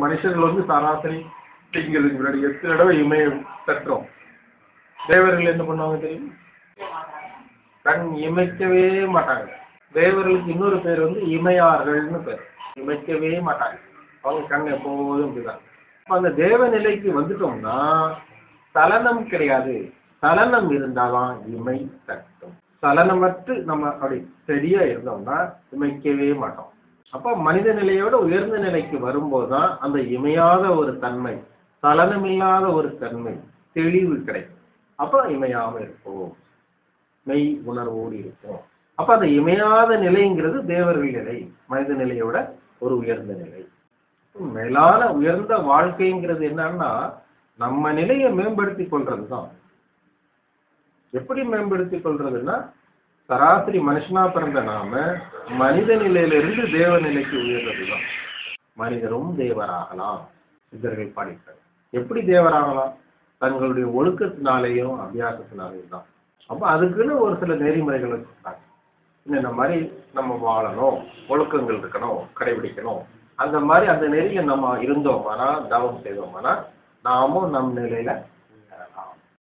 மனுஷர்கள் வந்து சராசரி திங்களுக்கு முன்னாடி 8 தடவை இமையை தட்டுறோம். தேவர்கள் என்ன பண்ணுவாங்க தெரியும்? கண் இமைக்கவே மாட்டாங்க. தேவர்களுக்கு இன்னொரு பேர் வந்து இமையார்கள்னு பேர். இமைக்கவே மாட்டாங்க. அவங்க கண் எப்போதும் இப்படிதான். அந்த தேவ நிலைக்கு வந்துட்டோம்னா சலனம் கிடையாது. சலனம் இருந்தாதான் இமை தட்டும். சலனமற்று நம்ம அப்படி சரியா இருந்தோம்னா இமைக்கவே மாட்டோம். அப்ப மனித நிலையோட உயர்ந்த நிலைக்கு வரும்போதுதான் அந்த இமையாத ஒரு தன்மை, சலனமில்லாத ஒரு தன்மை, தெளிவு கிடைக்கும். அப்ப இமையாம இருக்கும், மெய் உணர்வோடு இருக்கும். அப்ப அந்த இமையாத நிலைங்கிறது தேவர்கள் நிலை, மனித நிலையோட ஒரு உயர்ந்த நிலை. மேலான உயர்ந்த வாழ்க்கைங்கிறது என்னன்னா நம்ம நிலையை மேம்படுத்திக் கொள்றதுதான். எப்படி மேம்படுத்திக் கொள்றதுன்னா சராசரி மனுஷனா பிறந்த நாம மனித நிலையிலிருந்து தேவ நிலைக்கு உயர்றதுதான். மனிதரும் தேவராகலாம் சித்தர்கள் பாடிட்டார். எப்படி தேவராகலாம்? தங்களுடைய ஒழுக்கத்தினாலேயும் அபியாசத்தினாலேயும் தான். அப்ப அதுக்குன்னு ஒரு சில நெறிமுறைகள் வச்சிருக்காங்க. இந்த மாதிரி நம்ம வாழணும், ஒழுக்கங்கள் இருக்கணும், கடைபிடிக்கணும். அந்த மாதிரி அந்த நெறியில நம்ம இருந்தோமானா, தவம் செய்தோமானா நாமும் நம் நிலையில